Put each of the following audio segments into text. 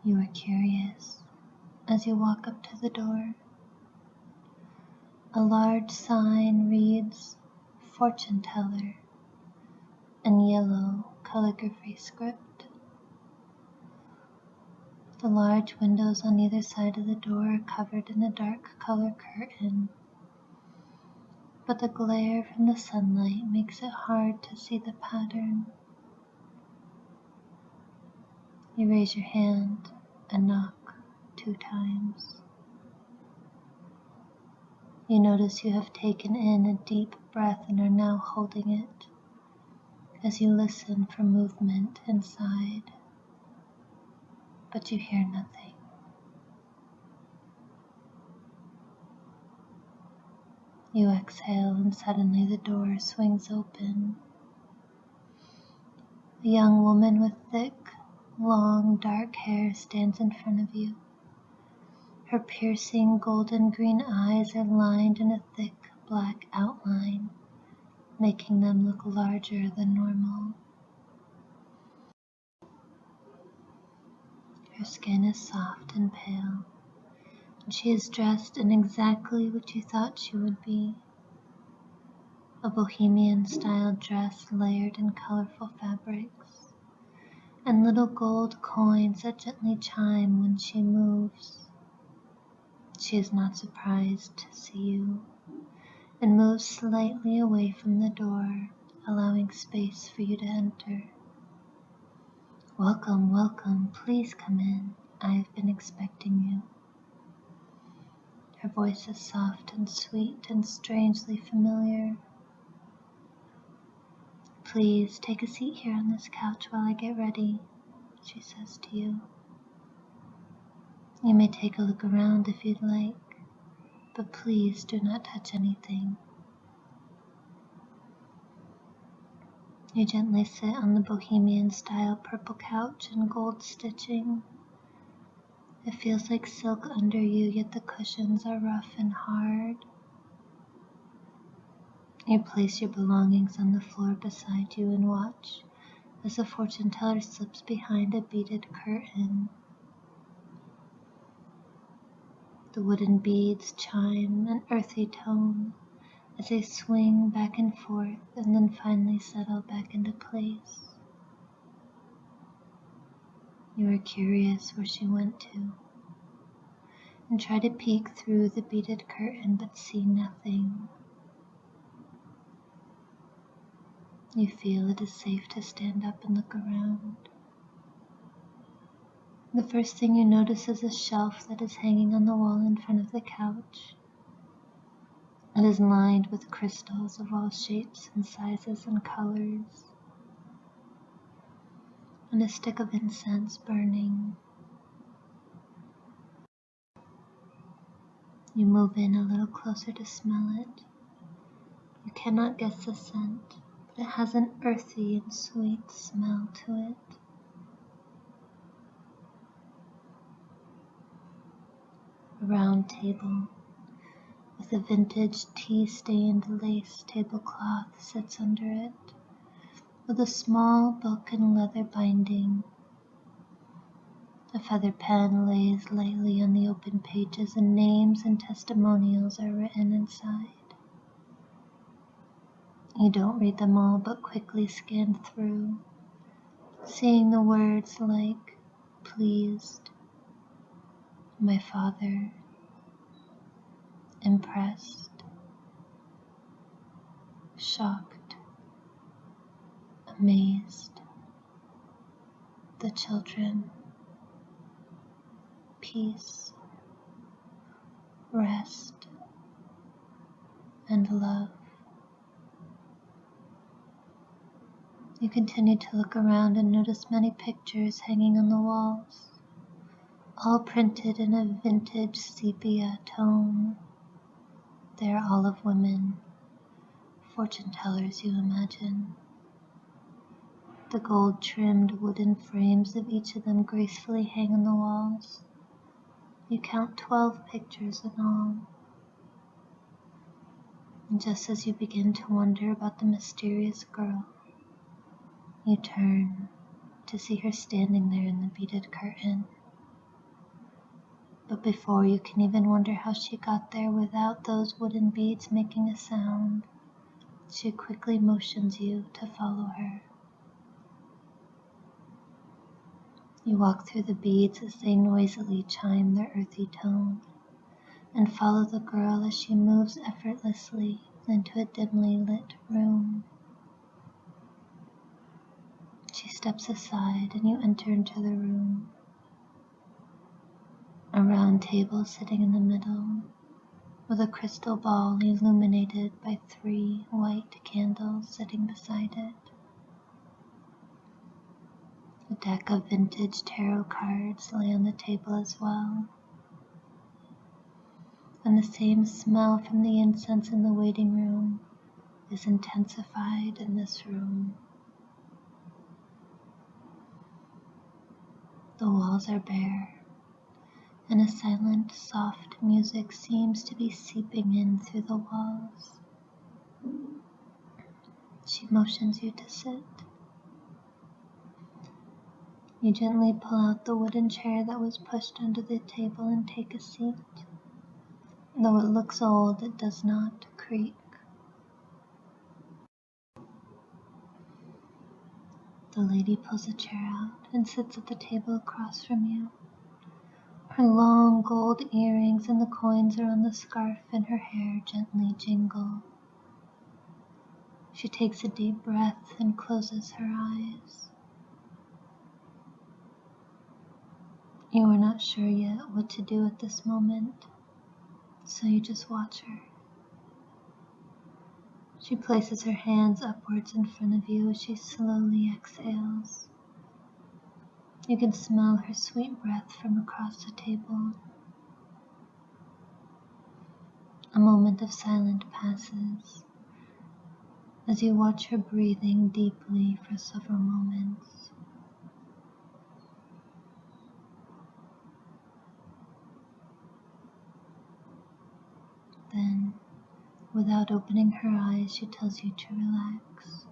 You are curious as you walk up to the door. A large sign reads "Fortune Teller" in yellow calligraphy script. The large windows on either side of the door are covered in a dark color curtain, but the glare from the sunlight makes it hard to see the pattern. You raise your hand and knock 2 times. You notice you have taken in a deep breath and are now holding it as you listen for movement inside, but you hear nothing. You exhale and suddenly the door swings open. A young woman with thick, long, dark hair stands in front of you. Her piercing golden green eyes are lined in a thick black outline, making them look larger than normal. Her skin is soft and pale, and she is dressed in exactly what you thought she would be. A bohemian-style dress layered in colorful fabrics, and little gold coins that gently chime when she moves. She is not surprised to see you, and moves slightly away from the door, allowing space for you to enter. "Welcome, welcome, please come in. I have been expecting you." Her voice is soft and sweet and strangely familiar. "Please take a seat here on this couch while I get ready," she says to you. "You may take a look around if you'd like, but please do not touch anything." You gently sit on the bohemian-style purple couch in gold stitching. It feels like silk under you, yet the cushions are rough and hard. You place your belongings on the floor beside you and watch as the fortune teller slips behind a beaded curtain. The wooden beads chime an earthy tone as they swing back and forth and then finally settle back into place. You are curious where she went to, and try to peek through the beaded curtain but see nothing. You feel it is safe to stand up and look around. The first thing you notice is a shelf that is hanging on the wall in front of the couch. It is lined with crystals of all shapes and sizes and colors, and a stick of incense burning. You move in a little closer to smell it. You cannot guess the scent, but it has an earthy and sweet smell to it. A round table with a vintage tea-stained lace tablecloth sits under it, with a small book and leather binding. A feather pen lays lightly on the open pages, and names and testimonials are written inside. You don't read them all, but quickly scan through, seeing the words like "pleased," "my father," "impressed," "shocked," "amazed," "the children," "peace," "rest," and "love." You continue to look around and notice many pictures hanging on the walls, all printed in a vintage sepia tone. They are all of women, fortune tellers you imagine. The gold-trimmed wooden frames of each of them gracefully hang on the walls. You count 12 pictures in all. And just as you begin to wonder about the mysterious girl, you turn to see her standing there in the beaded curtain. But before you can even wonder how she got there without those wooden beads making a sound, she quickly motions you to follow her. You walk through the beads as they noisily chime their earthy tone, and follow the girl as she moves effortlessly into a dimly lit room. She steps aside and you enter into the room. A round table sitting in the middle, with a crystal ball illuminated by 3 white candles sitting beside it. A deck of vintage tarot cards lay on the table as well, and the same smell from the incense in the waiting room is intensified in this room. The walls are bare, and a silent, soft music seems to be seeping in through the walls. She motions you to sit. You gently pull out the wooden chair that was pushed under the table and take a seat. Though it looks old, it does not creak. The lady pulls a chair out and sits at the table across from you. Her long gold earrings and the coins around the scarf in her hair gently jingle. She takes a deep breath and closes her eyes. You are not sure yet what to do at this moment, so you just watch her. She places her hands upwards in front of you as she slowly exhales. You can smell her sweet breath from across the table. A moment of silence passes as you watch her breathing deeply for several moments. Then, without opening her eyes, she tells you to relax.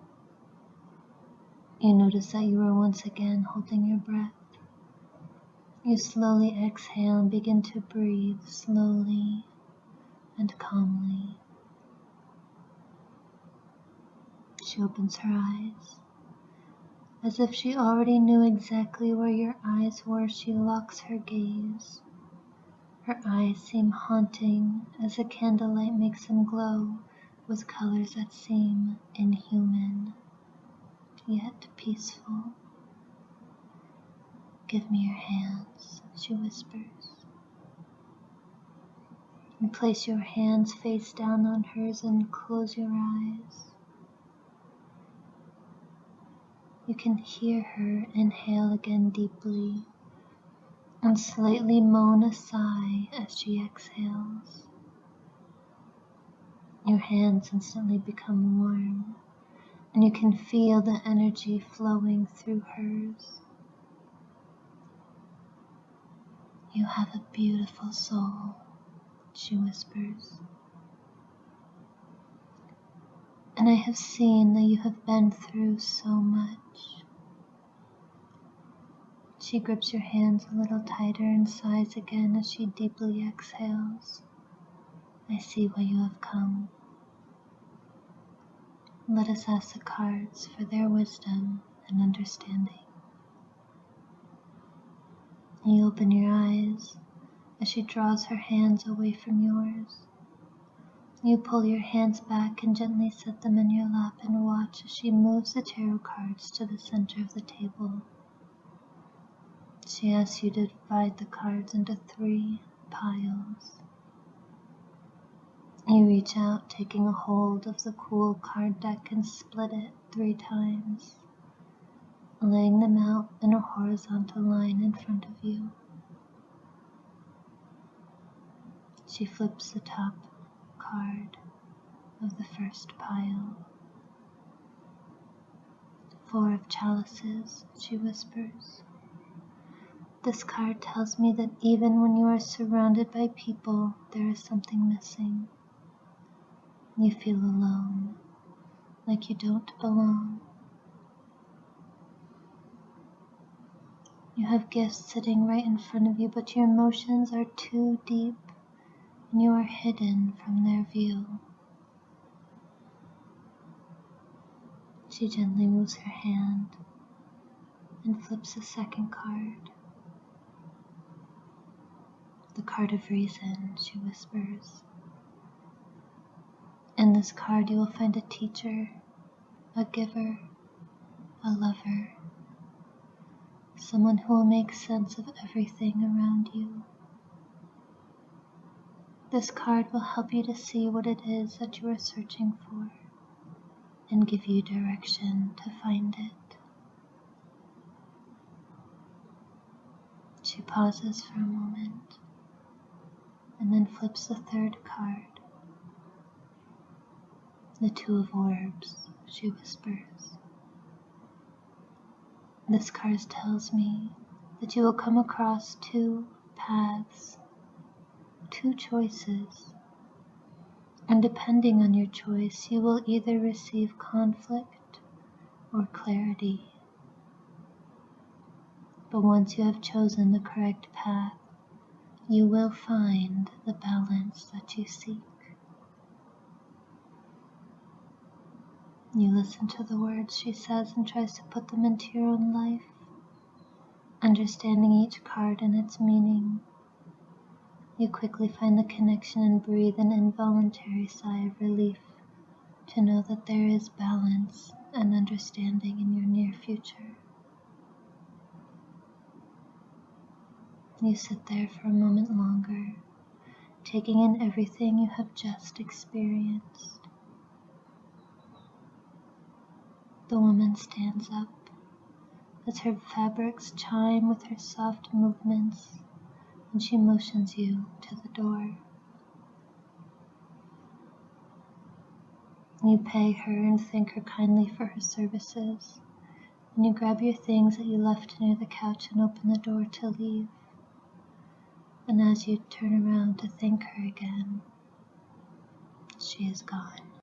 You notice that you are once again holding your breath. You slowly exhale and begin to breathe slowly and calmly. She opens her eyes. As if she already knew exactly where your eyes were, she locks her gaze. Her eyes seem haunting as the candlelight makes them glow with colors that seem inhuman, yet peaceful. "Give me your hands," she whispers. You place your hands face down on hers and close your eyes. You can hear her inhale again deeply and slightly moan a sigh as she exhales. Your hands instantly become warm, and you can feel the energy flowing through hers. "You have a beautiful soul," she whispers. "And I have seen that you have been through so much." She grips your hands a little tighter and sighs again as she deeply exhales. "I see why you have come. Let us ask the cards for their wisdom and understanding." You open your eyes as she draws her hands away from yours. You pull your hands back and gently set them in your lap and watch as she moves the tarot cards to the center of the table. She asks you to divide the cards into 3 piles. You reach out, taking a hold of the cool card deck and split it 3 times, laying them out in a horizontal line in front of you. She flips the top card of the first pile. 4 of chalices, she whispers. "This card tells me that even when you are surrounded by people, there is something missing. You feel alone, like you don't belong." You have gifts sitting right in front of you, but your emotions are too deep and you are hidden from their view. She gently moves her hand and flips a second card. The card of reason, she whispers. In this card you will find a teacher, a giver, a lover, someone who will make sense of everything around you. This card will help you to see what it is that you are searching for and give you direction to find it. She pauses for a moment and then flips the third card. The Two of Orbs, she whispers. This card tells me that you will come across two paths, two choices, and depending on your choice, you will either receive conflict or clarity. But once you have chosen the correct path, you will find the balance that you seek. You listen to the words she says and tries to put them into your own life, understanding each card and its meaning. You quickly find the connection and breathe an involuntary sigh of relief to know that there is balance and understanding in your near future. You sit there for a moment longer, taking in everything you have just experienced. The woman stands up as her fabrics chime with her soft movements, and she motions you to the door. You pay her and thank her kindly for her services, and you grab your things that you left near the couch and open the door to leave. And as you turn around to thank her again, she is gone.